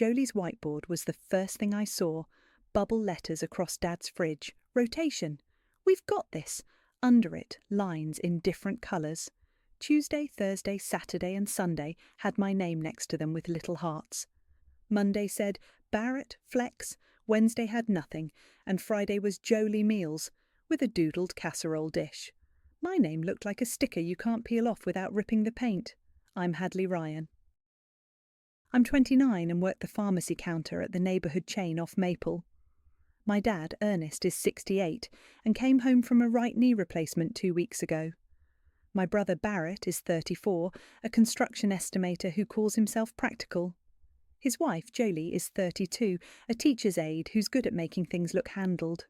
Jolie's whiteboard was the first thing I saw. Bubble letters across Dad's fridge. Rotation. We've got this. Under it, lines in different colours. Tuesday, Thursday, Saturday and Sunday had my name next to them with little hearts. Monday said Barrett, Flex. Wednesday had nothing, and Friday was Jolie Meals, with a doodled casserole dish. My name looked like a sticker you can't peel off without ripping the paint. I'm Hadley Ryan. I'm 29 and work the pharmacy counter at the neighbourhood chain off Maple. My dad, Ernest, is 68 and came home from a right knee replacement 2 weeks ago. My brother Barrett is 34, a construction estimator who calls himself practical. His wife, Jolie, is 32, a teacher's aide who's good at making things look handled.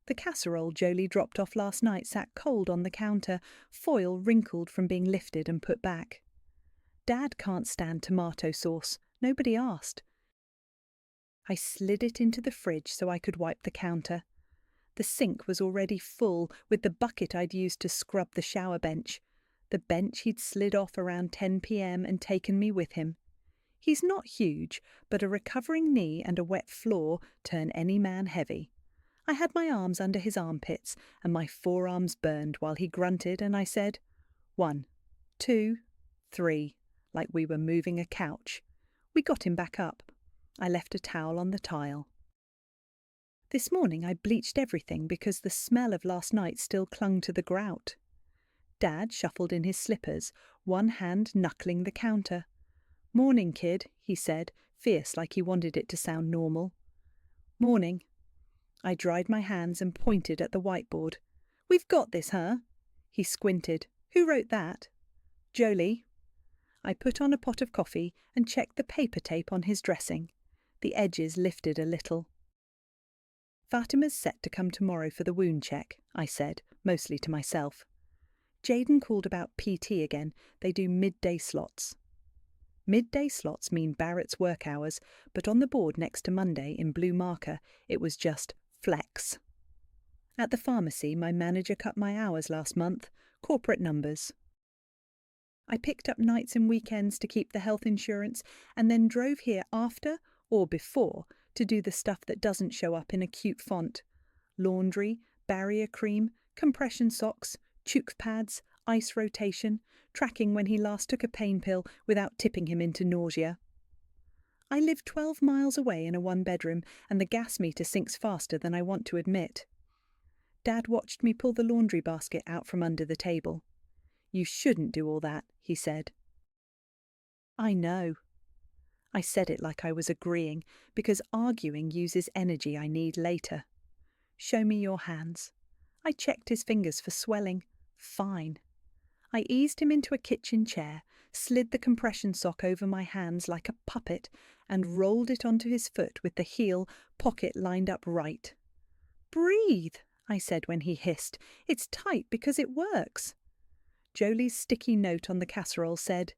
The casserole Jolie dropped off last night sat cold on the counter, foil wrinkled from being lifted and put back. Dad can't stand tomato sauce. Nobody asked. I slid it into the fridge so I could wipe the counter. The sink was already full with the bucket I'd used to scrub the shower bench. The bench he'd slid off around 10 p.m. and taken me with him. He's not huge, but a recovering knee and a wet floor turn any man heavy. I had my arms under his armpits and my forearms burned while he grunted, and I said, 1, 2, 3, like we were moving a couch. We got him back up. I left a towel on the tile. This morning I bleached everything because the smell of last night still clung to the grout. Dad shuffled in his slippers, one hand knuckling the counter. "Morning, kid," he said, fierce like he wanted it to sound normal. "Morning." I dried my hands and pointed at the whiteboard. "We've got this, huh?" He squinted. "Who wrote that?" "Jolie." I put on a pot of coffee and checked the paper tape on his dressing. The edges lifted a little. "Fatima's set to come tomorrow for the wound check," I said, mostly to myself. Jaden called about PT again. They do midday slots. Midday slots mean Barrett's work hours, but on the board next to Monday in blue marker, it was just flex. At the pharmacy, my manager cut my hours last month, corporate numbers. I picked up nights and weekends to keep the health insurance and then drove here after or before to do the stuff that doesn't show up in a cute font. Laundry, barrier cream, compression socks, Chuk pads, ice rotation, tracking when he last took a pain pill without tipping him into nausea. I live 12 miles away in a one-bedroom and the gas meter sinks faster than I want to admit. Dad watched me pull the laundry basket out from under the table. "You shouldn't do all that," he said. "I know." I said it like I was agreeing, because arguing uses energy I need later. "Show me your hands." I checked his fingers for swelling. Fine. I eased him into a kitchen chair, slid the compression sock over my hands like a puppet, and rolled it onto his foot with the heel pocket lined up right. "Breathe," I said when he hissed. "It's tight because it works." Jolie's sticky note on the casserole said,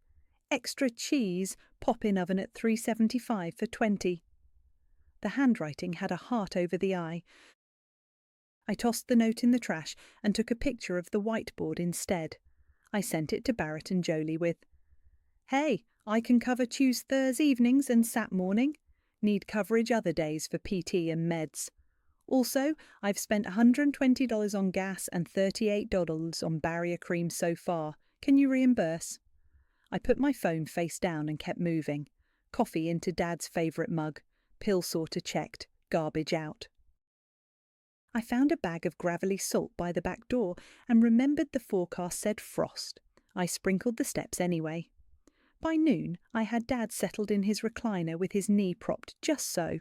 "Extra cheese, pop in oven at 375 for 20. The handwriting had a heart over the eye. I tossed the note in the trash and took a picture of the whiteboard instead. I sent it to Barrett and Jolie with, "Hey, I can cover Tues-Thurs evenings and Sat morning. Need coverage other days for PT and meds. Also, I've spent $120 on gas and $38 on barrier cream so far. Can you reimburse?" I put my phone face down and kept moving. Coffee into Dad's favourite mug. Pill sorter checked. Garbage out. I found a bag of gravelly salt by the back door and remembered the forecast said frost. I sprinkled the steps anyway. By noon, I had Dad settled in his recliner with his knee propped just so.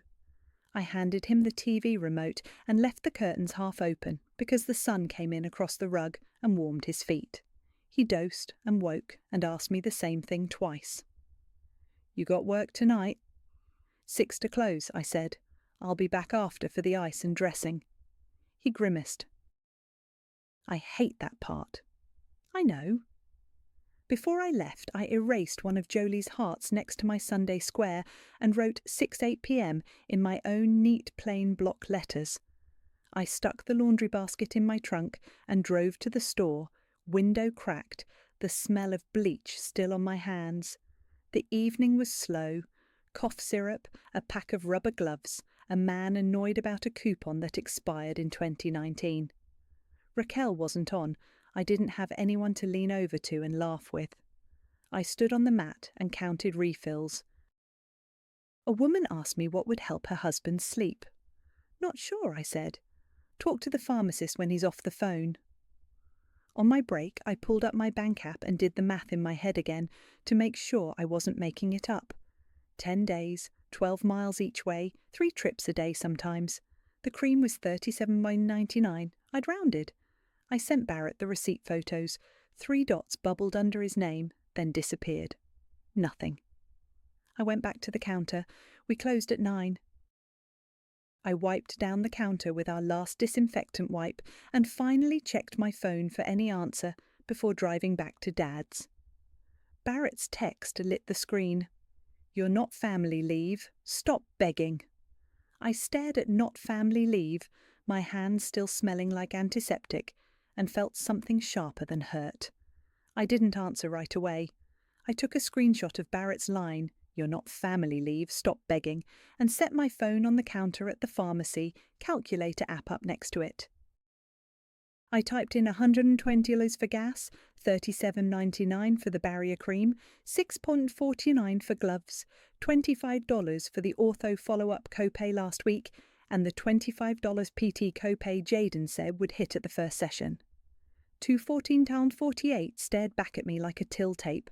I handed him the TV remote and left the curtains half open because the sun came in across the rug and warmed his feet. He dosed and woke and asked me the same thing twice. "You got work tonight?" "6 to close," I said. "I'll be back after for the ice and dressing." He grimaced. "I hate that part." "I know." Before I left, I erased one of Jolie's hearts next to my Sunday square and wrote 6:08 p.m. in my own neat plain block letters. I stuck the laundry basket in my trunk and drove to the store, window cracked, the smell of bleach still on my hands. The evening was slow, cough syrup, a pack of rubber gloves, a man annoyed about a coupon that expired in 2019. Raquel wasn't on. I didn't have anyone to lean over to and laugh with. I stood on the mat and counted refills. A woman asked me what would help her husband sleep. Not sure, I said. Talk to the pharmacist when he's off the phone. On my break, I pulled up my bank app and did the math in my head again to make sure I wasn't making it up. 10 days, 12 miles each way, 3 trips a day sometimes. The cream was $37.99. I'd rounded. I sent Barrett the receipt photos. 3 dots bubbled under his name, then disappeared. Nothing. I went back to the counter. We closed at 9. I wiped down the counter with our last disinfectant wipe and finally checked my phone for any answer before driving back to Dad's. Barrett's text lit the screen. "You're not family leave. Stop begging." I stared at "not family leave," my hands still smelling like antiseptic, and felt something sharper than hurt. I didn't answer right away. I took a screenshot of Barrett's line, "You're not family leave, stop begging," and set my phone on the counter at the pharmacy, calculator app up next to it. I typed in $120 for gas, $37.99 for the barrier cream, $6.49 for gloves, $25 for the ortho follow-up copay last week, and the $25 PT copay Jaden said would hit at the first session. £214.48 stared back at me like a till tape.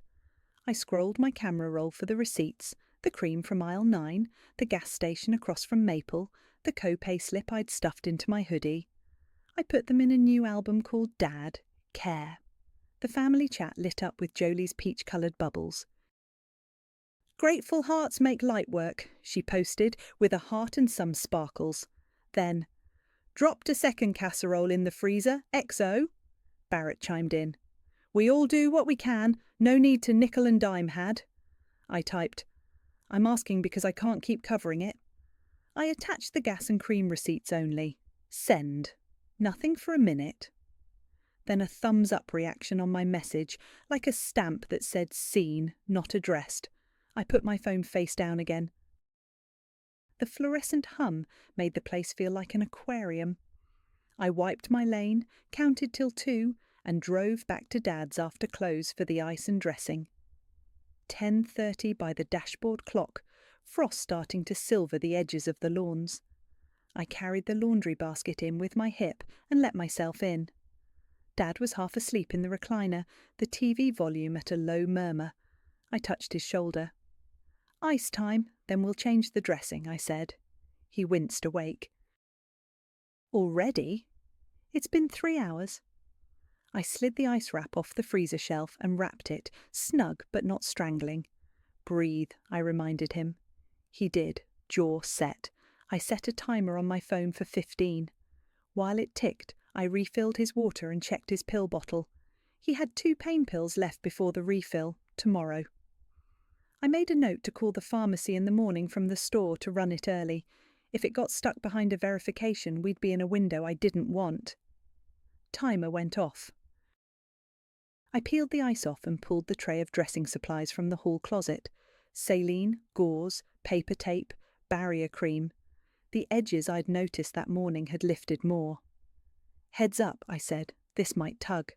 I scrolled my camera roll for the receipts, the cream from aisle 9, the gas station across from Maple, the copay slip I'd stuffed into my hoodie. I put them in a new album called Dad, Care. The family chat lit up with Jolie's peach-coloured bubbles. "Grateful hearts make light work," she posted, with a heart and some sparkles. Then, "Dropped a second casserole in the freezer, XO." Barrett chimed in. "We all do what we can, no need to nickel and dime, Had." I typed, "I'm asking because I can't keep covering it." I attached the gas and cream receipts only. Send. Nothing for a minute. Then a thumbs-up reaction on my message, like a stamp that said seen, not addressed. I put my phone face down again. The fluorescent hum made the place feel like an aquarium. I wiped my lane, counted till 2, and drove back to Dad's after close for the ice and dressing. 10:30 by the dashboard clock, frost starting to silver the edges of the lawns. I carried the laundry basket in with my hip and let myself in. Dad was half asleep in the recliner, the TV volume at a low murmur. I touched his shoulder. "Ice time, then we'll change the dressing," I said. He winced awake. "Already? It's been 3 hours." I slid the ice wrap off the freezer shelf and wrapped it, snug but not strangling. "Breathe," I reminded him. He did, jaw set. I set a timer on my phone for 15. While it ticked, I refilled his water and checked his pill bottle. He had 2 pain pills left before the refill, tomorrow. I made a note to call the pharmacy in the morning from the store to run it early. If it got stuck behind a verification, we'd be in a window I didn't want. Timer went off. I peeled the ice off and pulled the tray of dressing supplies from the hall closet. Saline, gauze, paper tape, barrier cream. The edges I'd noticed that morning had lifted more. "Heads up," I said. "This might tug."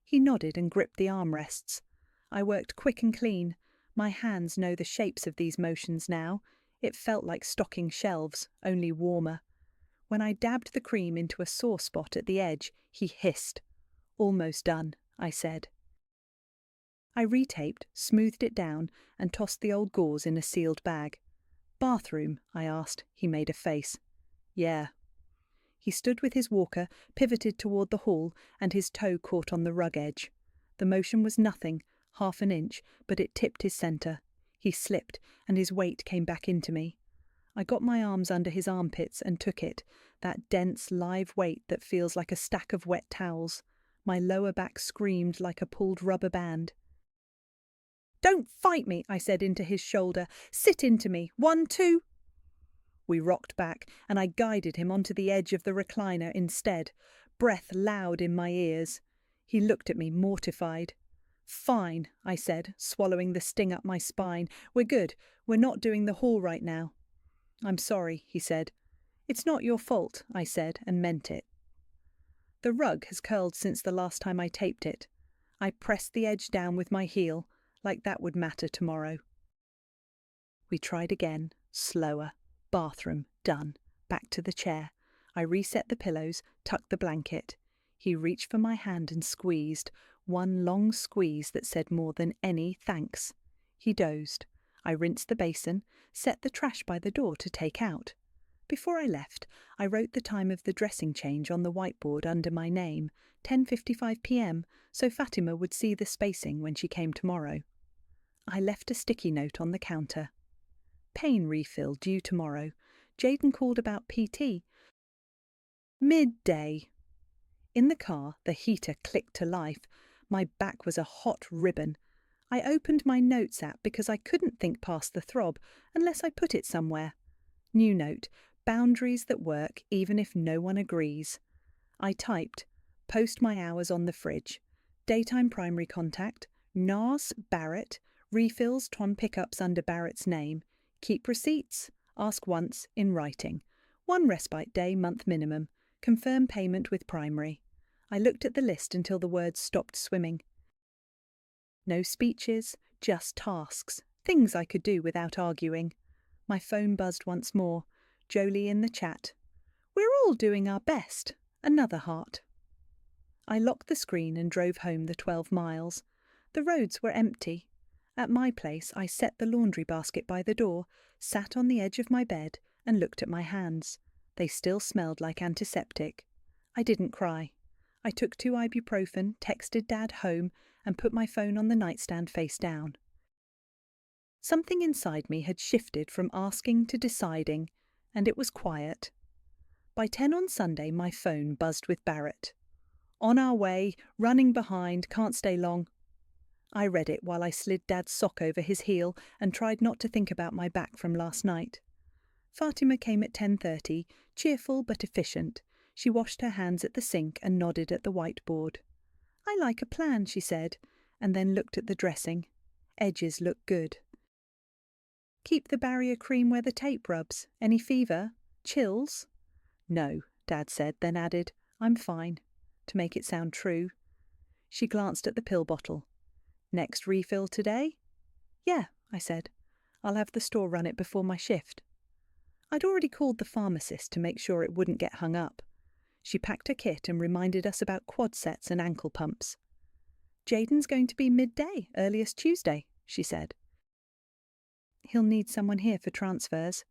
He nodded and gripped the armrests. I worked quick and clean. My hands know the shapes of these motions now. It felt like stocking shelves, only warmer. When I dabbed the cream into a sore spot at the edge, he hissed. "Almost done," I said. I retaped, smoothed it down, and tossed the old gauze in a sealed bag. "Bathroom?" I asked. He made a face. "Yeah." He stood with his walker, pivoted toward the hall, and his toe caught on the rug edge. The motion was nothing, half an inch, but it tipped his centre. He slipped, and his weight came back into me. I got my arms under his armpits and took it, that dense, live weight that feels like a stack of wet towels. My lower back screamed like a pulled rubber band. "Don't fight me," I said into his shoulder. "Sit into me. 1, 2. We rocked back, and I guided him onto the edge of the recliner instead, breath loud in my ears. He looked at me mortified. Fine, I said, swallowing the sting up my spine. We're good. We're not doing the haul right now. I'm sorry, he said. It's not your fault, I said, and meant it. The rug has curled since the last time I taped it. I pressed the edge down with my heel, like that would matter tomorrow. We tried again, slower. Bathroom, done. Back to the chair. I reset the pillows, tucked the blanket. He reached for my hand and squeezed, one long squeeze that said more than any thanks. He dozed. I rinsed the basin, set the trash by the door to take out. Before I left, I wrote the time of the dressing change on the whiteboard under my name, 10:55 p.m, so Fatima would see the spacing when she came tomorrow. I left a sticky note on the counter. Pain refill due tomorrow. Jaden called about PT. Midday. In the car, the heater clicked to life. My back was a hot ribbon. I opened my notes app because I couldn't think past the throb unless I put it somewhere. New note, boundaries that work even if no one agrees. I typed, post my hours on the fridge. Daytime primary contact, NARS Barrett, refills Tron pickups under Barrett's name. Keep receipts, ask once, in writing. 1 respite day, month minimum. Confirm payment with primary. I looked at the list until the words stopped swimming. No speeches, just tasks, things I could do without arguing. My phone buzzed once more. Jolie in the chat. We're all doing our best. Another heart. I locked the screen and drove home the 12 miles. The roads were empty. At my place, I set the laundry basket by the door, sat on the edge of my bed, and looked at my hands. They still smelled like antiseptic. I didn't cry. I took 2 ibuprofen, texted Dad home, and put my phone on the nightstand face down. Something inside me had shifted from asking to deciding, and it was quiet. By 10 on Sunday, my phone buzzed with Barrett. On our way, running behind, can't stay long. I read it while I slid Dad's sock over his heel and tried not to think about my back from last night. Fatima came at 10:30, cheerful but efficient. She washed her hands at the sink and nodded at the whiteboard. I like a plan, she said, and then looked at the dressing. Edges look good. Keep the barrier cream where the tape rubs. Any fever? Chills? No, Dad said, then added, I'm fine, to make it sound true. She glanced at the pill bottle. Next refill today? Yeah, I said. I'll have the store run it before my shift. I'd already called the pharmacist to make sure it wouldn't get hung up. She packed her kit and reminded us about quad sets and ankle pumps. Jaden's going to be midday, earliest Tuesday, she said. He'll need someone here for transfers.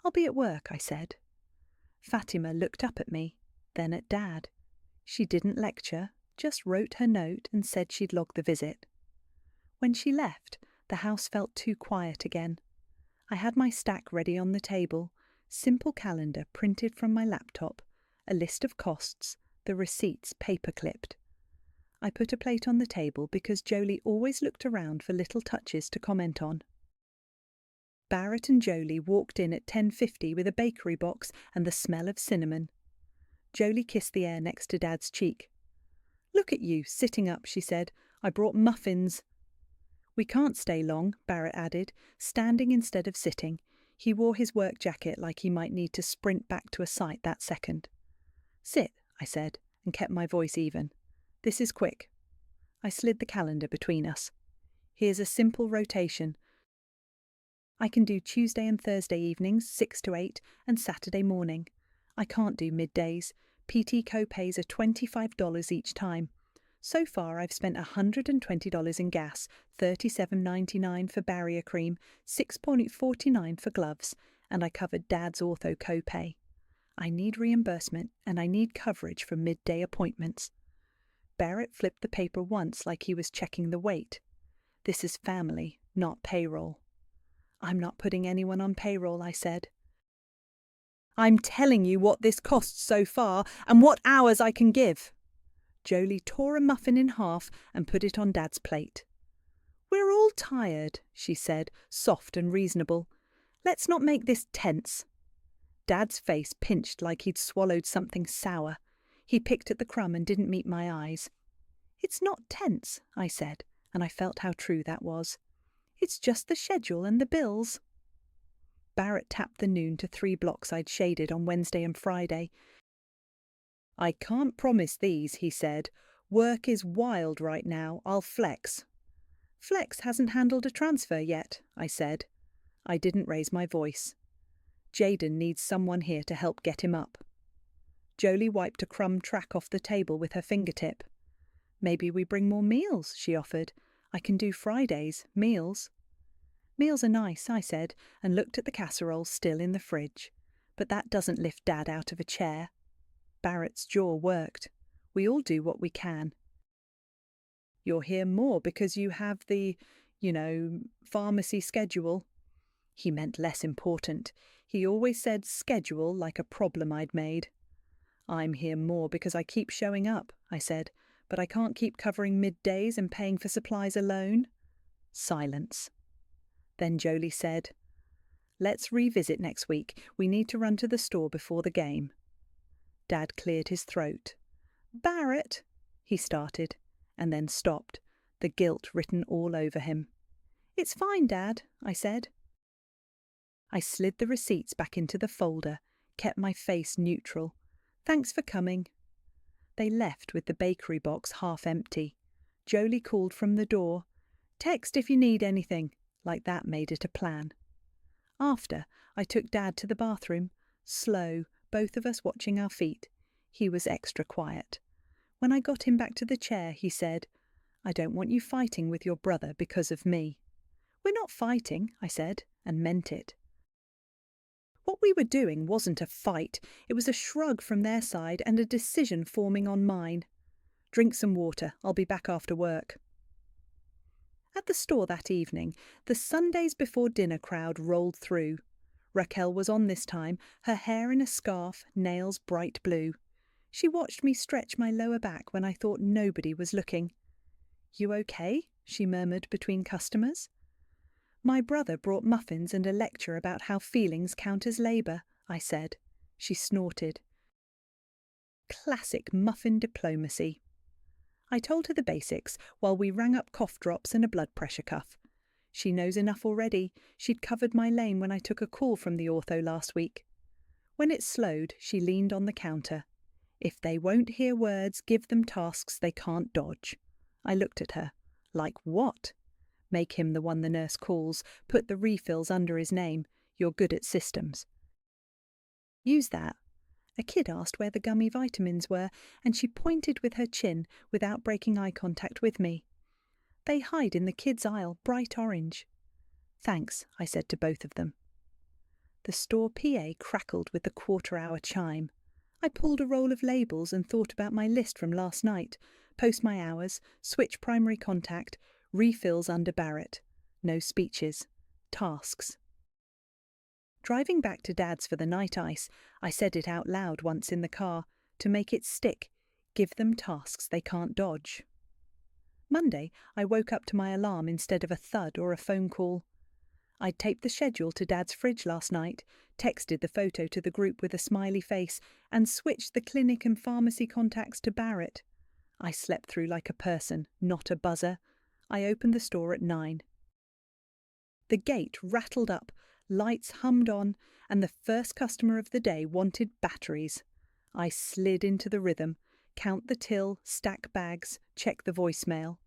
I'll be at work, I said. Fatima looked up at me, then at Dad. She didn't lecture, just wrote her note and said she'd log the visit. When she left, the house felt too quiet again. I had my stack ready on the table, simple calendar printed from my laptop, a list of costs, the receipts paper-clipped. I put a plate on the table because Jolie always looked around for little touches to comment on. Barrett and Jolie walked in at 10:50 with a bakery box and the smell of cinnamon. Jolie kissed the air next to Dad's cheek. Look at you, sitting up, she said. I brought muffins. We can't stay long, Barrett added, standing instead of sitting. He wore his work jacket like he might need to sprint back to a site that second. Sit, I said, and kept my voice even. This is quick. I slid the calendar between us. Here's a simple rotation. I can do Tuesday and Thursday evenings, 6 to 8, and Saturday morning. I can't do middays. PT co-pays are $25 each time. So far, I've spent $120 in gas, $37.99 for barrier cream, $6.49 for gloves, and I covered Dad's ortho co-pay. I need reimbursement, and I need coverage for midday appointments. Barrett flipped the paper once like he was checking the weight. This is family, not payroll. I'm not putting anyone on payroll, I said. I'm telling you what this costs so far and what hours I can give. Jolie tore a muffin in half and put it on Dad's plate. We're all tired, she said, soft and reasonable. Let's not make this tense. Dad's face pinched like he'd swallowed something sour. He picked at the crumb and didn't meet my eyes. It's not tense, I said. and I felt how true that was. It's just the schedule and the bills. Barrett tapped the noon to 3 blocks I'd shaded on Wednesday and Friday. I can't promise these, he said. Work is wild right now. I'll flex. Flex hasn't handled a transfer yet, I said. I didn't raise my voice. Jaden needs someone here to help get him up. Jolie wiped a crumb track off the table with her fingertip. Maybe we bring more meals, she offered. I can do Fridays, meals. Meals are nice, I said, and looked at the casseroles still in the fridge. But that doesn't lift Dad out of a chair. Barrett's jaw worked. We all do what we can. You're here more because you have the, pharmacy schedule. He meant less important. He always said schedule like a problem I'd made. I'm here more because I keep showing up, I said, but I can't keep covering middays and paying for supplies alone. Silence. Then Jolie said, Let's revisit next week. We need to run to the store before the game. Dad cleared his throat. Barrett, he started, and then stopped, the guilt written all over him. It's fine, Dad, I said. I slid the receipts back into the folder, kept my face neutral. Thanks for coming. They left with the bakery box half empty. Jolie called from the door. Text if you need anything. Like that made it a plan. After, I took Dad to the bathroom, slow, both of us watching our feet. He was extra quiet. When I got him back to the chair, he said, I don't want you fighting with your brother because of me. We're not fighting, I said, and meant it. What we were doing wasn't a fight. It was a shrug from their side and a decision forming on mine. Drink some water. I'll be back after work. At the store that evening, the Sundays before dinner crowd rolled through. Raquel was on this time, her hair in a scarf, nails bright blue. She watched me stretch my lower back when I thought nobody was looking. You okay? She murmured between customers. My brother brought muffins and a lecture about how feelings count as labour, I said. She snorted. Classic muffin diplomacy. I told her the basics while we rang up cough drops and a blood pressure cuff. She knows enough already. She'd covered my lane when I took a call from the ortho last week. When it slowed, she leaned on the counter. If they won't hear words, give them tasks they can't dodge. I looked at her. Like what? Make him the one the nurse calls. Put the refills under his name. You're good at systems. Use that. A kid asked where the gummy vitamins were, and she pointed with her chin without breaking eye contact with me. They hide in the kids' aisle, bright orange. Thanks, I said to both of them. The store PA crackled with the quarter-hour chime. I pulled a roll of labels and thought about my list from last night. Post my hours, switch primary contact, refills under Barrett. No speeches. Tasks. Driving back to Dad's for the night ice, I said it out loud once in the car, to make it stick. Give them tasks they can't dodge. Monday, I woke up to my alarm instead of a thud or a phone call. I'd taped the schedule to Dad's fridge last night, texted the photo to the group with a smiley face, and switched the clinic and pharmacy contacts to Barrett. I slept through like a person, not a buzzer. I opened the store at 9. The gate rattled up, lights hummed on, and the first customer of the day wanted batteries. I slid into the rhythm, count the till, stack bags, check the voicemail.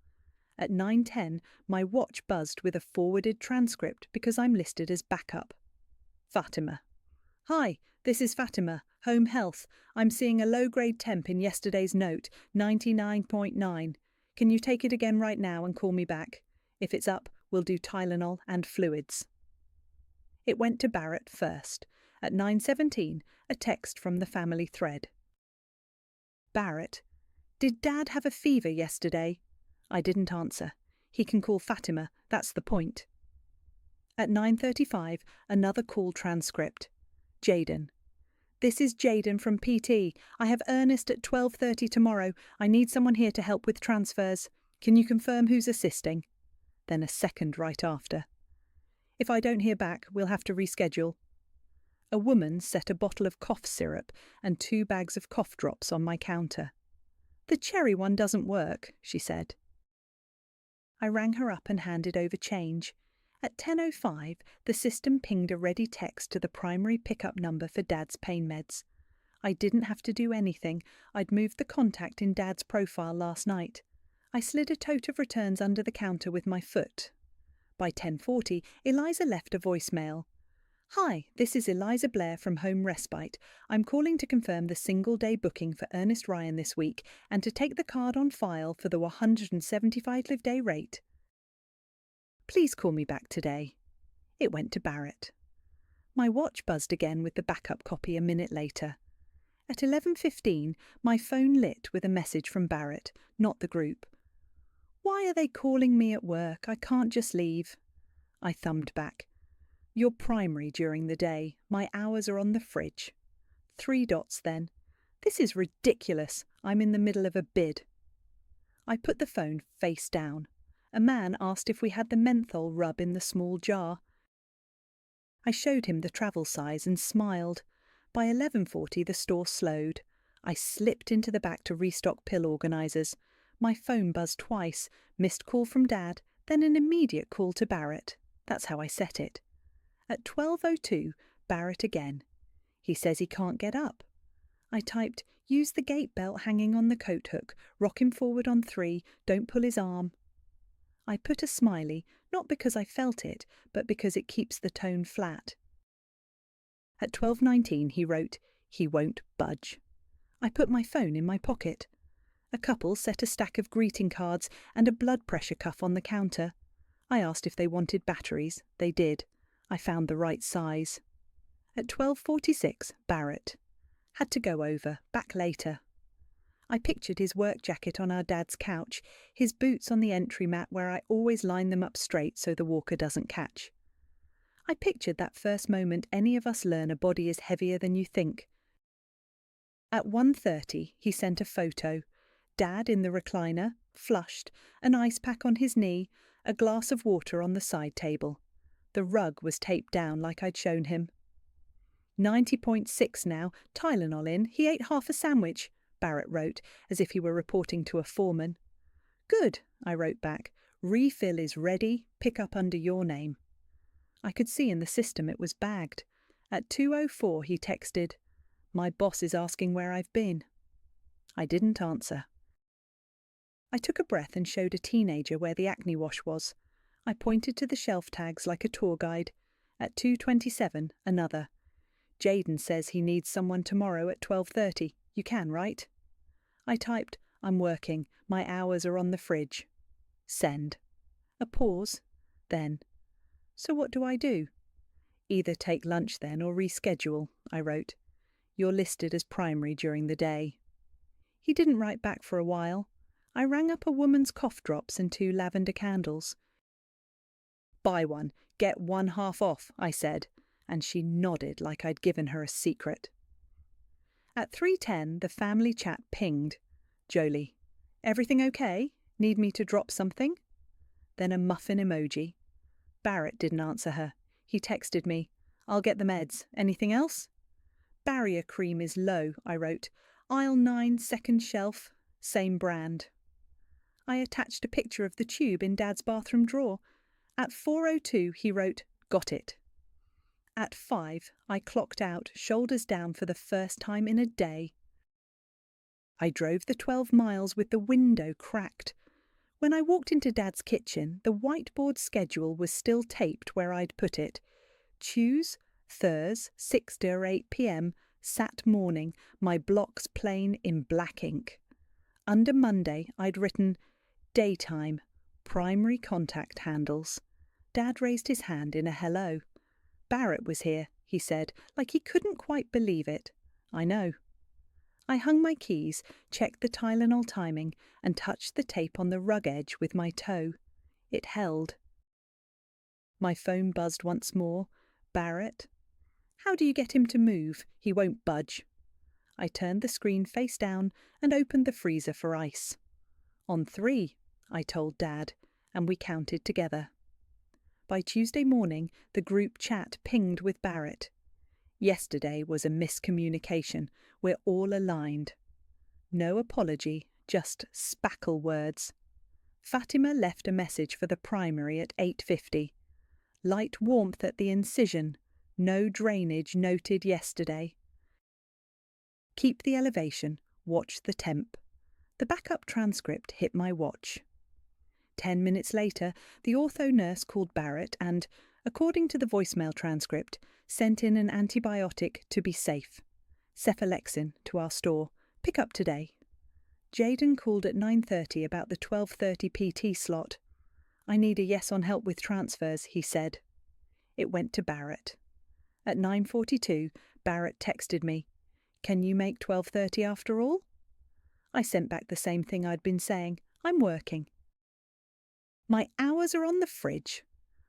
At 9:10, my watch buzzed with a forwarded transcript because I'm listed as backup. Fatima. Hi, this is Fatima, Home Health. I'm seeing a low-grade temp in yesterday's note, 99.9. Can you take it again right now and call me back? If it's up, we'll do Tylenol and fluids. It went to Barrett first. At 9:17, a text from the family thread. Barrett. Did Dad have a fever yesterday? I didn't answer. He can call Fatima, that's the point. At 9:35, another call transcript. Jaden. This is Jaden from PT. I have Ernest at 12:30 tomorrow. I need someone here to help with transfers. Can you confirm who's assisting? Then a second right after. If I don't hear back, we'll have to reschedule. A woman set a bottle of cough syrup and 2 bags of cough drops on my counter. The cherry one doesn't work, she said. I rang her up and handed over change. At 10:05, the system pinged a ready text to the primary pickup number for Dad's pain meds. I didn't have to do anything. I'd moved the contact in Dad's profile last night. I slid a tote of returns under the counter with my foot. By 10:40, Eliza left a voicemail. "Hi, this is Eliza Blair from Home Respite. I'm calling to confirm the single-day booking for Ernest Ryan this week and to take the card on file for the 175 live-day rate. Please call me back today." It went to Barrett. My watch buzzed again with the backup copy a minute later. At 11:15, my phone lit with a message from Barrett, not the group. "Why are they calling me at work? I can't just leave." I thumbed back. "You're primary during the day. My hours are on the fridge." 3 dots then. "This is ridiculous. I'm in the middle of a bid." I put the phone face down. A man asked if we had the menthol rub in the small jar. I showed him the travel size and smiled. By 11:40 the store slowed. I slipped into the back to restock pill organisers. My phone buzzed twice, missed call from Dad, then an immediate call to Barrett. That's how I set it. At 12:02, Barrett again. He says he can't get up. I typed, "Use the gate belt hanging on the coat hook, rock him forward on 3, don't pull his arm." I put a smiley, not because I felt it, but because it keeps the tone flat. At 12:19 he wrote, "He won't budge." I put my phone in my pocket. A couple set a stack of greeting cards and a blood pressure cuff on the counter. I asked if they wanted batteries. They did. I found the right size. At 12:46, Barrett. Had to go over, back later. I pictured his work jacket on our Dad's couch, his boots on the entry mat where I always line them up straight so the walker doesn't catch. I pictured that first moment any of us learn a body is heavier than you think. At 1:30, he sent a photo. Dad in the recliner, flushed, an ice pack on his knee, a glass of water on the side table. The rug was taped down like I'd shown him. 90.6 now, Tylenol in, he ate half a sandwich, Barrett wrote, as if he were reporting to a foreman. "Good," I wrote back. "Refill is ready, pick up under your name." I could see in the system it was bagged. At 2:04 he texted, "My boss is asking where I've been." I didn't answer. I took a breath and showed a teenager where the acne wash was. I pointed to the shelf tags like a tour guide. At 2:27, another. "Jaden says he needs someone tomorrow at 12:30. You can, right?" I typed, "I'm working. My hours are on the fridge." Send. A pause. Then, "So what do I do?" "Either take lunch then or reschedule," I wrote. "You're listed as primary during the day." He didn't write back for a while. I rang up a woman's cough drops and 2 lavender candles. "Buy one, get 1/2 off," I said, and she nodded like I'd given her a secret. At 3:10, the family chat pinged. Jolie, "Everything okay? Need me to drop something?" Then a muffin emoji. Barrett didn't answer her. He texted me, "I'll get the meds. Anything else?" "Barrier cream is low," I wrote. "Aisle 9, second shelf. Same brand." I attached a picture of the tube in Dad's bathroom drawer. At 4:02, he wrote, "Got it." At 5, I clocked out, shoulders down for the first time in a day. I drove the 12 miles with the window cracked. When I walked into Dad's kitchen, the whiteboard schedule was still taped where I'd put it. Tues, Thurs, 6 to 8 p.m, Sat morning, my blocks plain in black ink. Under Monday, I'd written, "Daytime, primary contact handles." Dad raised his hand in a hello. "Barrett was here," he said, like he couldn't quite believe it. "I know." I hung my keys, checked the Tylenol timing, and touched the tape on the rug edge with my toe. It held. My phone buzzed once more. "Barrett?" "How do you get him to move? He won't budge." I turned the screen face down and opened the freezer for ice. "On 3, I told Dad, and we counted together. By Tuesday morning, the group chat pinged with Barrett. Yesterday was a miscommunication. We're all aligned. No apology, just spackle words. Fatima left a message for the primary at 8:50. Light warmth at the incision. No drainage noted yesterday. Keep the elevation. Watch the temp. The backup transcript hit my watch. 10 minutes later, the ortho nurse called Barrett and, according to the voicemail transcript, sent in an antibiotic to be safe. Cephalexin to our store. Pick up today. Jaden called at 9:30 about the 12:30 PT slot. I need a yes on help with transfers, he said. It went to Barrett. At 9:42, Barrett texted me, "Can you make 12:30 after all?" I sent back the same thing I'd been saying. I'm working. My hours are on the fridge.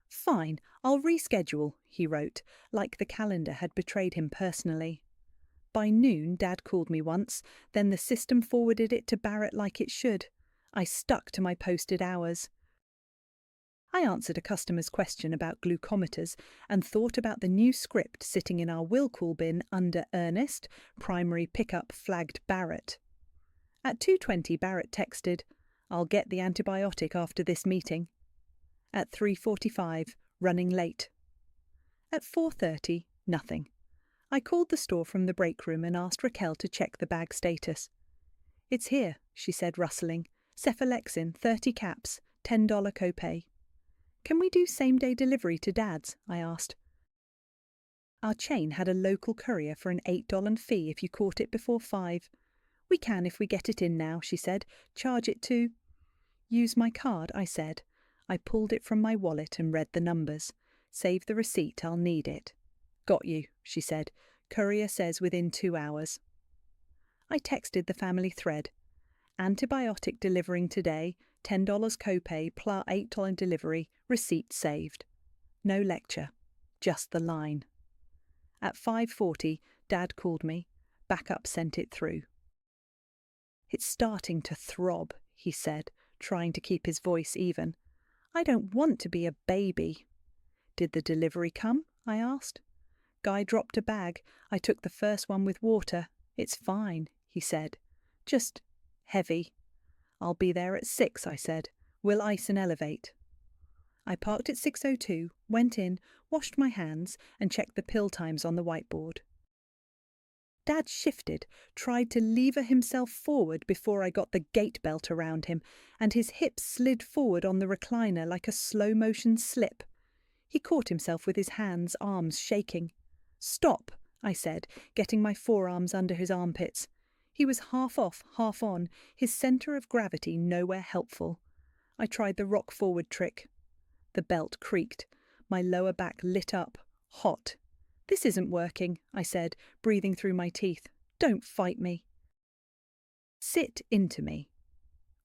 Fine, I'll reschedule, he wrote, like the calendar had betrayed him personally. By noon, Dad called me once, then the system forwarded it to Barrett like it should. I stuck to my posted hours. I answered a customer's question about glucometers and thought about the new script sitting in our will call bin under Ernest, primary pickup flagged Barrett. At 2:20, Barrett texted, "I'll get the antibiotic after this meeting." At 3:45, running late. At 4:30, nothing. I called the store from the break room and asked Raquel to check the bag status. "It's here," she said, rustling. "Cephalexin, 30 caps, $10 copay." "Can we do same-day delivery to Dad's?" I asked. Our chain had a local courier for an $8 fee if you caught it before 5. "We can if we get it in now," she said. "Charge it to—" "Use my card," I said. I pulled it from my wallet and read the numbers. "Save the receipt, I'll need it." "Got you," she said. "Courier says within 2 hours." I texted the family thread. "Antibiotic delivering today, $10 copay, plus $8 delivery, receipt saved." No lecture, just the line. At 5:40, Dad called me. Backup sent it through. "It's starting to throb," he said, trying to keep his voice even. "I don't want to be a baby." "Did the delivery come?" I asked. Guy dropped a bag. I took the first one with water. "It's fine," he said. "Just heavy." "I'll be there at 6, I said. "We'll ice and elevate." I parked at 6:02, went in, washed my hands, and checked the pill times on the whiteboard. Dad shifted, tried to lever himself forward before I got the gate belt around him, and his hips slid forward on the recliner like a slow-motion slip. He caught himself with his hands, arms shaking. "Stop," I said, getting my forearms under his armpits. He was half off, half on, his centre of gravity nowhere helpful. I tried the rock-forward trick. The belt creaked. My lower back lit up, hot. "This isn't working," I said, breathing through my teeth. "Don't fight me." "Sit into me."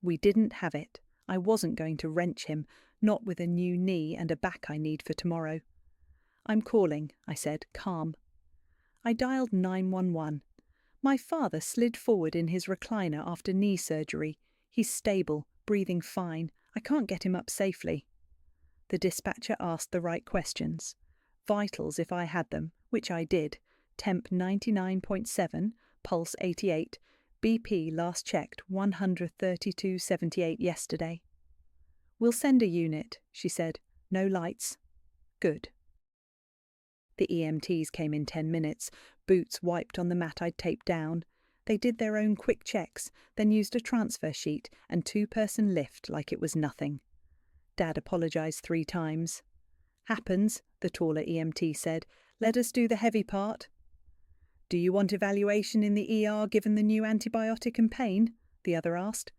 We didn't have it. I wasn't going to wrench him, not with a new knee and a back I need for tomorrow. "I'm calling," I said, calm. I dialed 911. My father slid forward in his recliner after knee surgery. He's stable, breathing fine. I can't get him up safely. The dispatcher asked the right questions. Vitals if I had them, which I did. Temp 99.7, pulse 88, BP last checked 132.78 yesterday. "We'll send a unit," she said. "No lights." Good. The EMTs came in 10 minutes, boots wiped on the mat I'd taped down. They did their own quick checks, then used a transfer sheet and 2-person lift like it was nothing. Dad apologised 3 times. "Happens," the taller EMT said. "Let us do the heavy part." "Do you want evaluation in the ER given the new antibiotic and pain?" the other asked.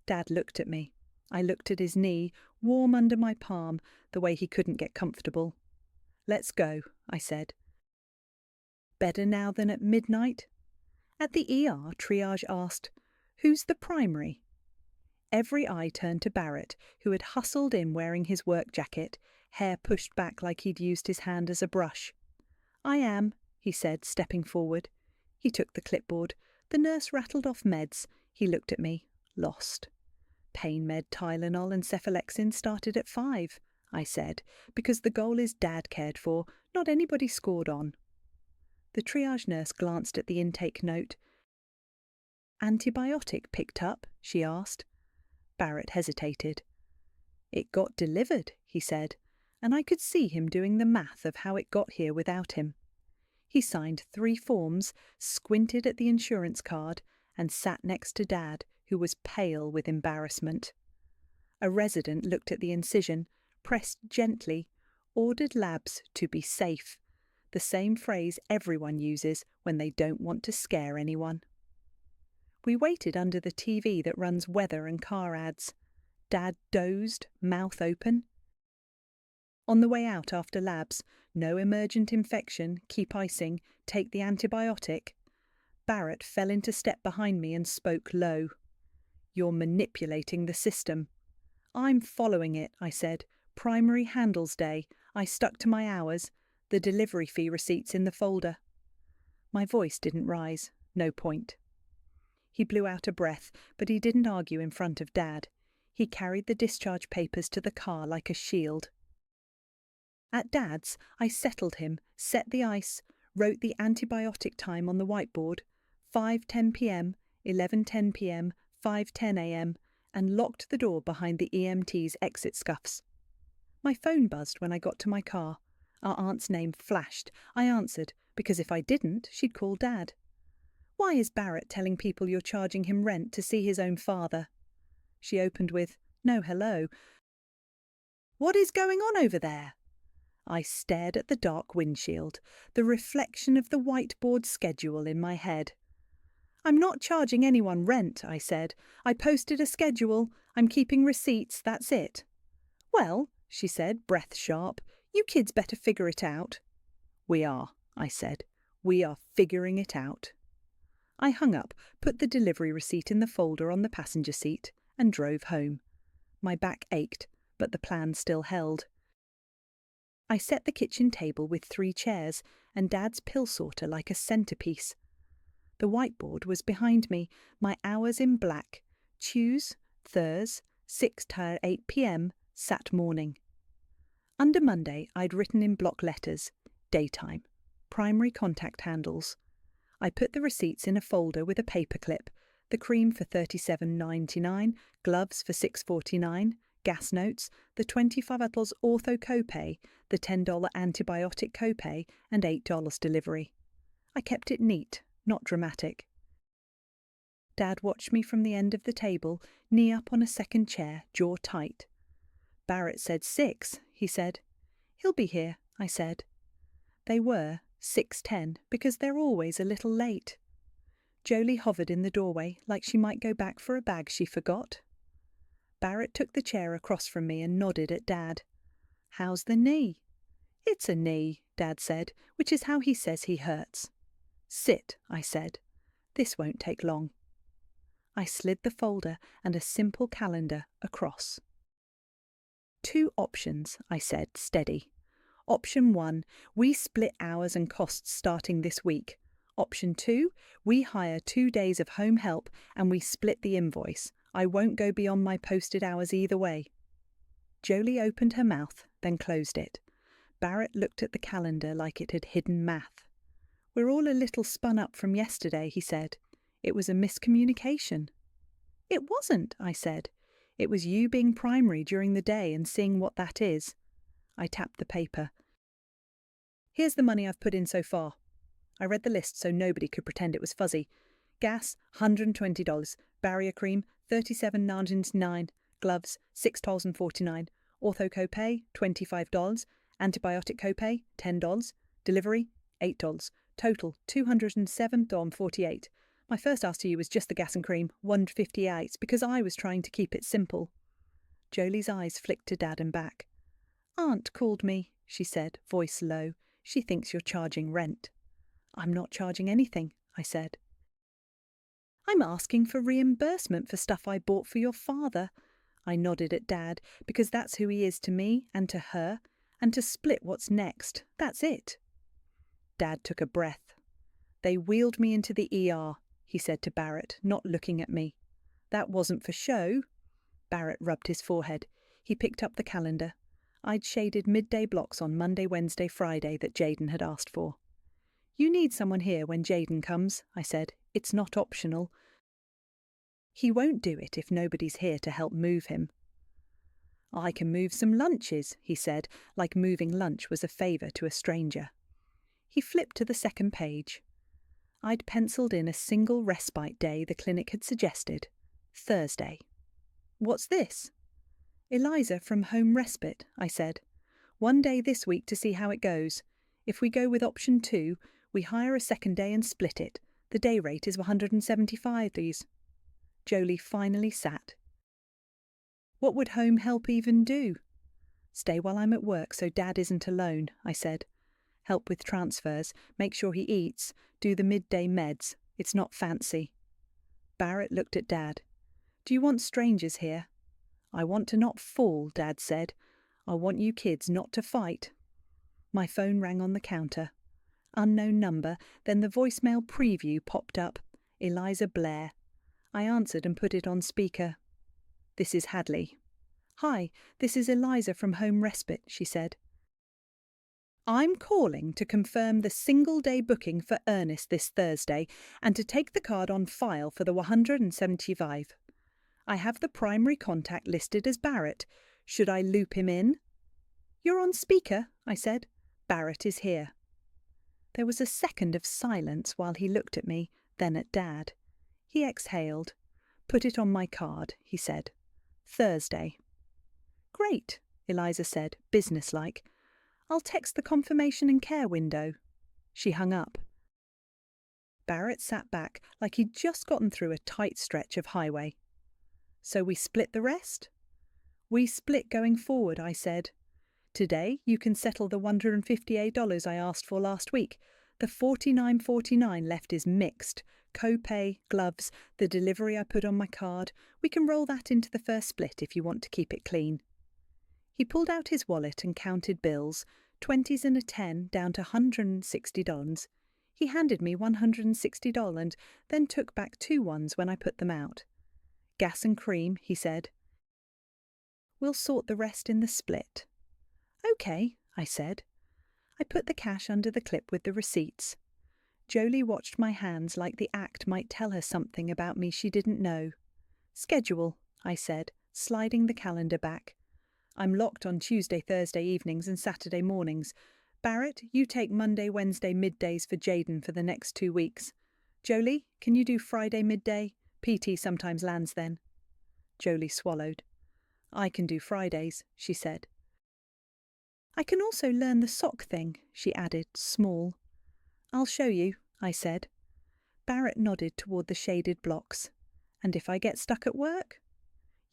Dad looked at me. I looked at his knee, warm under my palm, the way he couldn't get comfortable. "Let's go," I said. "Better now than at midnight?" At the ER, triage asked, "Who's the primary?" Every eye turned to Barrett, who had hustled in wearing his work jacket, hair pushed back like he'd used his hand as a brush. "I am," he said, stepping forward. He took the clipboard. The nurse rattled off meds. He looked at me, lost. "Pain med, Tylenol and cephalexin started at 5, I said, because the goal is Dad cared for, not anybody scored on. The triage nurse glanced at the intake note. "Antibiotic picked up?" she asked. Barrett hesitated. "It got delivered," he said, and I could see him doing the math of how it got here without him. He signed 3 forms, squinted at the insurance card, and sat next to Dad, who was pale with embarrassment. A resident looked at the incision, pressed gently, ordered labs to be safe, the same phrase everyone uses when they don't want to scare anyone. We waited under the TV that runs weather and car ads. Dad dozed, mouth open. On the way out after labs, no emergent infection, keep icing, take the antibiotic. Barrett fell into step behind me and spoke low. "You're manipulating the system." "I'm following it," I said. "Primary handles day. I stuck to my hours. The delivery fee receipt's in the folder." My voice didn't rise. No point. He blew out a breath, but he didn't argue in front of Dad. He carried the discharge papers to the car like a shield. At Dad's, I settled him, set the ice, wrote the antibiotic time on the whiteboard, 5:10 p.m, 11:10 p.m, 5:10 a.m, and locked the door behind the EMT's exit scuffs. My phone buzzed when I got to my car. Our aunt's name flashed. I answered, because if I didn't, she'd call Dad. "Why is Barrett telling people you're charging him rent to see his own father?" She opened with, "No hello." "What is going on over there?" I stared at the dark windshield, the reflection of the whiteboard schedule in my head. "I'm not charging anyone rent," I said. "I posted a schedule. I'm keeping receipts, that's it." "Well," she said, breath sharp, "you kids better figure it out." "We are," I said. "We are figuring it out." I hung up, put the delivery receipt in the folder on the passenger seat, and drove home. My back ached, but the plan still held. I set the kitchen table with 3 chairs and Dad's pill sorter like a centrepiece. The whiteboard was behind me, my hours in black, Tues, Thurs, 6 to 8 p.m, Sat morning. Under Monday I'd written in block letters, daytime, primary contact handles. I put the receipts in a folder with a paperclip, the cream for $37.99, gloves for $6.49, gas notes, the $25 ortho copay, the $10 antibiotic copay, and $8 delivery. I kept it neat, not dramatic. Dad watched me from the end of the table, knee up on a second chair, jaw tight. "Barrett said 6, he said. "He'll be here," I said. They were 6:10, because they're always a little late. Jolie hovered in the doorway like she might go back for a bag she forgot. Barrett took the chair across from me and nodded at Dad. "How's the knee?" "It's a knee," Dad said, which is how he says he hurts. "Sit," I said. "This won't take long." I slid the folder and a simple calendar across. 2 options, I said, steady. Option 1, we split hours and costs starting this week. Option 2, we hire 2 days of home help and we split the invoice. I won't go beyond my posted hours either way. Jolie opened her mouth, then closed it. Barrett looked at the calendar like it had hidden math. "We're all a little spun up from yesterday," he said. "It was a miscommunication." "It wasn't," I said. "It was you being primary during the day and seeing what that is." I tapped the paper. "Here's the money I've put in so far." I read the list so nobody could pretend it was fuzzy. Gas, $120. Barrier cream, $37.99. Gloves, $6.49. Ortho copay, $25. Antibiotic copay, $10. Delivery, $8. Total, $207.48. My first ask to you was just the gas and cream, $158, because I was trying to keep it simple. Jolie's eyes flicked to Dad and back. "Aunt called me," she said, voice low. "She thinks you're charging rent." "I'm not charging anything," I said. "I'm asking for reimbursement for stuff I bought for your father." I nodded at Dad, because that's who he is to me and to her, and to split what's next. That's it. Dad took a breath. "They wheeled me into the ER, he said to Barrett, not looking at me. "That wasn't for show." Barrett rubbed his forehead. He picked up the calendar. I'd shaded midday blocks on Monday, Wednesday, Friday that Jaden had asked for. "You need someone here when Jaden comes," I said. "It's not optional." He won't do it if nobody's here to help move him. I can move some lunches, he said, like moving lunch was a favour to a stranger. He flipped to the second page. I'd penciled in a single respite day the clinic had suggested. Thursday. What's this? Eliza from Home Respite, I said. 1 day this week to see how it goes. If we go with option 2, we hire a second day and split it. The day rate is 175 these. Jolie finally sat. What would home help even do? Stay while I'm at work so Dad isn't alone, I said. Help with transfers, make sure he eats, do the midday meds. It's not fancy. Barrett looked at Dad. Do you want strangers here? I want to not fall, Dad said. I want you kids not to fight. My phone rang on the counter. Unknown number, then the voicemail preview popped up. Eliza Blair. I answered and put it on speaker. This is Hadley. Hi, this is Eliza from Home Respite, she said. I'm calling to confirm the single-day booking for Ernest this Thursday and to take the card on file for the 175. I have the primary contact listed as Barrett. Should I loop him in? You're on speaker, I said. Barrett is here. There was a second of silence while he looked at me, then at Dad. He exhaled. Put it on my card, he said. Thursday. Great, Eliza said, businesslike. I'll text the confirmation and care window. She hung up. Barrett sat back like he'd just gotten through a tight stretch of highway. So we split the rest? We split going forward, I said. Today you can settle the $158 I asked for last week. The $49.49 left is mixed. Co-pay, gloves, the delivery I put on my card. We can roll that into the first split if you want to keep it clean. He pulled out his wallet and counted bills, 20s and a 10 down to $160. He handed me $160 and then took back 2 ones when I put them out. Gas and cream, he said. We'll sort the rest in the split. Okay, I said. I put the cash under the clip with the receipts. Jolie watched my hands like the act might tell her something about me she didn't know. Schedule, I said, sliding the calendar back. I'm locked on Tuesday, Thursday evenings and Saturday mornings. Barrett, you take Monday, Wednesday middays for Jaden for the next 2 weeks. Jolie, can you do Friday midday? PT sometimes lands then. Jolie swallowed. I can do Fridays, she said. I can also learn the sock thing, she added, small. I'll show you, I said. Barrett nodded toward the shaded blocks. And if I get stuck at work?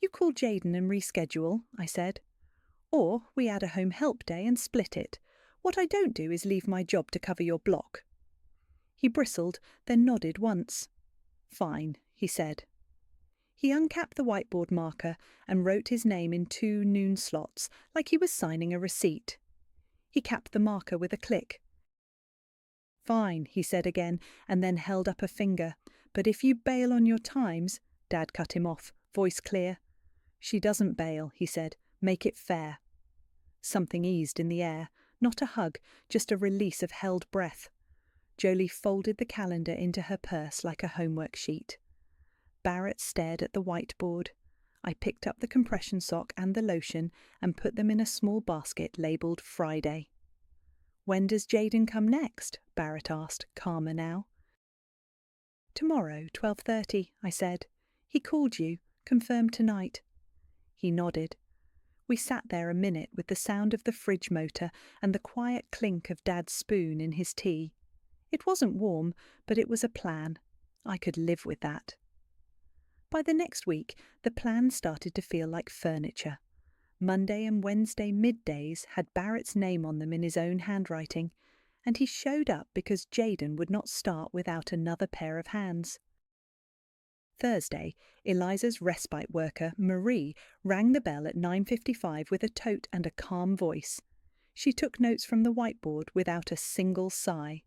You call Jaden and reschedule, I said. Or we add a home help day and split it. What I don't do is leave my job to cover your block. He bristled, then nodded once. Fine, he said. He uncapped the whiteboard marker and wrote his name in 2 noon slots, like he was signing a receipt. He capped the marker with a click. Fine, he said again, and then held up a finger. But if you bail on your times, Dad cut him off, voice clear. She doesn't bail, he said. Make it fair. Something eased in the air, not a hug, just a release of held breath. Jolie folded the calendar into her purse like a homework sheet. Barrett stared at the whiteboard. I picked up the compression sock and the lotion and put them in a small basket labelled Friday. When does Jaden come next? Barrett asked, calmer now. Tomorrow, 12:30, I said. He called you, confirmed tonight. He nodded. We sat there a minute with the sound of the fridge motor and the quiet clink of Dad's spoon in his tea. It wasn't warm, but it was a plan. I could live with that. By the next week, the plan started to feel like furniture. Monday and Wednesday middays had Barrett's name on them in his own handwriting, and he showed up because Jaden would not start without another pair of hands. Thursday, Eliza's respite worker, Marie, rang the bell at 9:55 with a tote and a calm voice. She took notes from the whiteboard without a single sigh.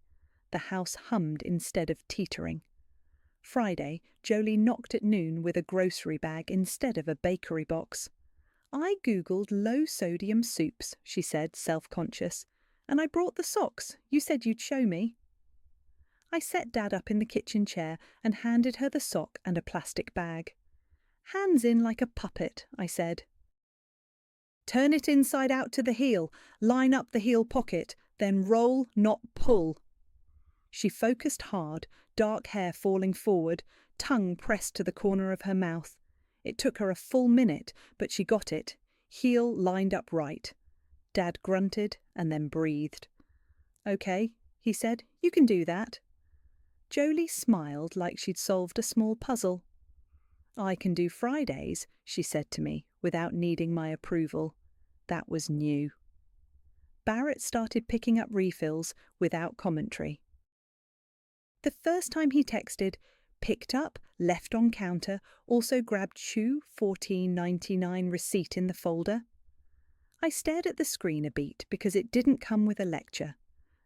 The house hummed instead of teetering. Friday, Jolie knocked at noon with a grocery bag instead of a bakery box. I googled low-sodium soups, she said, self-conscious, and I brought the socks. You said you'd show me. I set Dad up in the kitchen chair and handed her the sock and a plastic bag. Hands in like a puppet, I said. Turn it inside out to the heel, line up the heel pocket, then roll, not pull. She focused hard, dark hair falling forward, tongue pressed to the corner of her mouth. It took her a full minute, but she got it. Heel lined up right. Dad grunted and then breathed. "Okay," he said, "you can do that." Jolie smiled like she'd solved a small puzzle. "I can do Fridays," she said to me, without needing my approval. That was new. Barrett started picking up refills without commentary. The first time he texted, "Picked up, left on counter, also grabbed shoe, $14.99 receipt in the folder." I stared at the screen a beat because it didn't come with a lecture.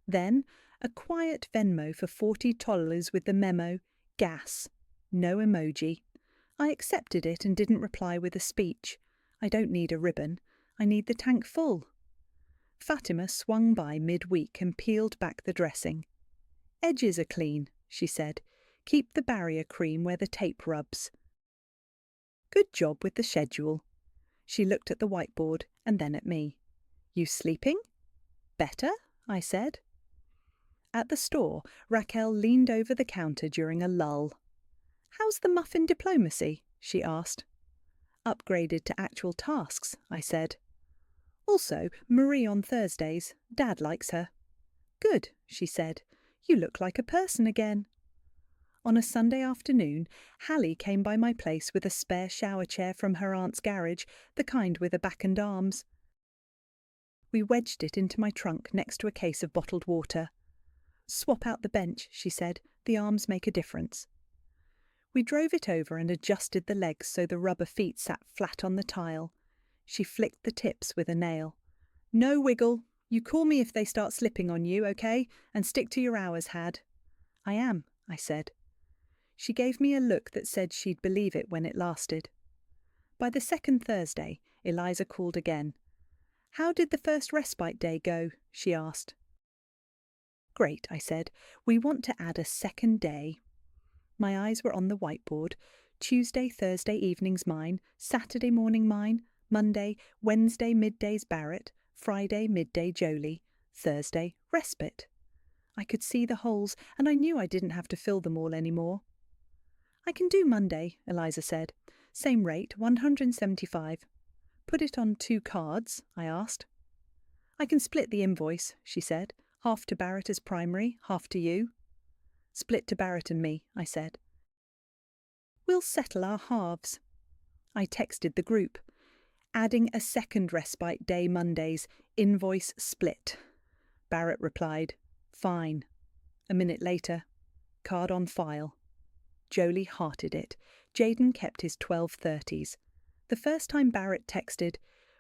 Then, a quiet Venmo for $40 with the memo, "Gas." No emoji. I accepted it and didn't reply with a speech. I don't need a ribbon. I need the tank full. Fatima swung by midweek and peeled back the dressing. "Edges are clean," she said. "Keep the barrier cream where the tape rubs." "Good job with the schedule." She looked at the whiteboard and then at me. "You sleeping?" "Better," I said. At the store, Raquel leaned over the counter during a lull. "How's the muffin diplomacy?" she asked. "Upgraded to actual tasks," I said. "Also, Marie on Thursdays. Dad likes her." "Good," she said. "You look like a person again." On a Sunday afternoon, Hallie came by my place with a spare shower chair from her aunt's garage, the kind with a back and arms. We wedged it into my trunk next to a case of bottled water. "Swap out the bench," she said. "The arms make a difference." We drove it over and adjusted the legs so the rubber feet sat flat on the tile. She flicked the tips with a nail. "No wiggle. You call me if they start slipping on you, okay? And stick to your hours, Had." "I am," I said. She gave me a look that said she'd believe it when it lasted. By the second Thursday, Eliza called again. "How did the first respite day go?" she asked. "Great," I said. "We want to add a second day." My eyes were on the whiteboard. Tuesday, Thursday evenings mine, Saturday morning mine, Monday, Wednesday middays Barrett, Friday midday Jolie, Thursday respite. I could see the holes, and I knew I didn't have to fill them all anymore. "I can do Monday," Eliza said. "Same rate, $175. "Put it on 2 cards?" I asked. "I can split the invoice," she said. "Half to Barrett as primary, half to you." "Split to Barrett and me," I said. "We'll settle our halves." I texted the group. "Adding a second respite day Mondays, invoice split." Barrett replied, "Fine." A minute later, "Card on file." Jolie hearted it. Jaden kept his 12:30s. The first time Barrett texted,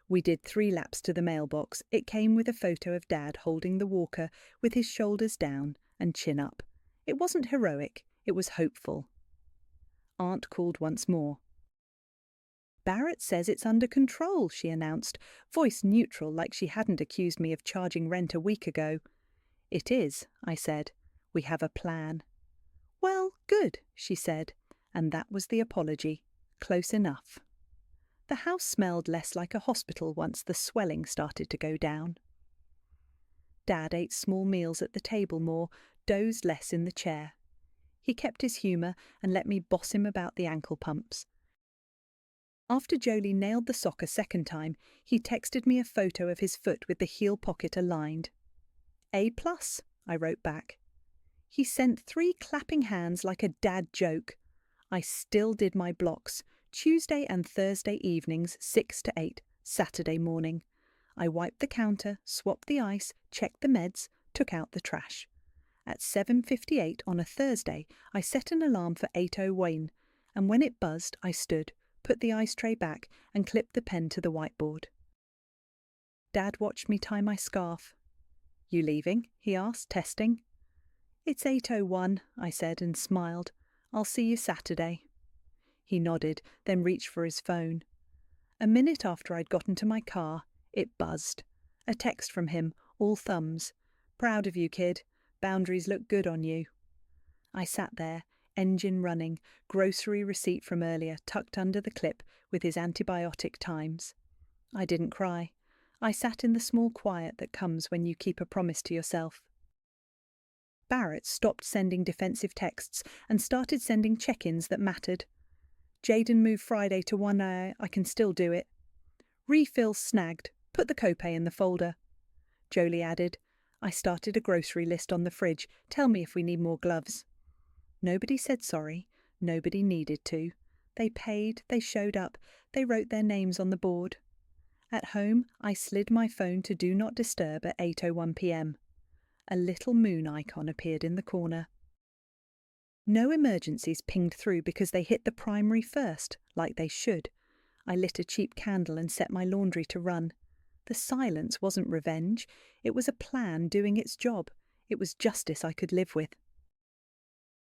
"We did 3 laps to the mailbox," it came with a photo of Dad holding the walker with his shoulders down and chin up. It wasn't heroic, it was hopeful. Aunt called once more. "Barrett says it's under control," she announced, voice neutral like she hadn't accused me of charging rent a week ago. "It is," I said. "We have a plan." "Well, good," she said, and that was the apology. Close enough. The house smelled less like a hospital once the swelling started to go down. Dad ate small meals at the table more, dozed less in the chair. He kept his humour and let me boss him about the ankle pumps. After Jolie nailed the sock a second time, he texted me a photo of his foot with the heel pocket aligned. "A+," I wrote back. He sent 3 clapping hands like a dad joke. I still did my blocks, Tuesday and Thursday evenings, 6 to 8, Saturday morning. I wiped the counter, swapped the ice, checked the meds, took out the trash. At 7:58 on a Thursday, I set an alarm for 8:01, and when it buzzed, I stood, put the ice tray back, and clipped the pen to the whiteboard. Dad watched me tie my scarf. "You leaving?" he asked, testing. "It's 8:01, I said and smiled. "I'll see you Saturday." He nodded, then reached for his phone. A minute after I'd gotten to my car, it buzzed. A text from him, all thumbs. "Proud of you, kid. Boundaries look good on you." I sat there, engine running, grocery receipt from earlier tucked under the clip with his antibiotic times. I didn't cry. I sat in the small quiet that comes when you keep a promise to yourself. Barrett stopped sending defensive texts and started sending check-ins that mattered. Jaden moved Friday to 1 hour, I can still do it. Refill snagged, put the copay in the folder. Jolie added, I started a grocery list on the fridge, tell me if we need more gloves. Nobody said sorry, nobody needed to. They paid, they showed up, they wrote their names on the board. At home, I slid my phone to Do Not Disturb at 8:01 p.m. A little moon icon appeared in the corner. No emergencies pinged through because they hit the primary first, like they should. I lit a cheap candle and set my laundry to run. The silence wasn't revenge. It was a plan doing its job. It was justice I could live with.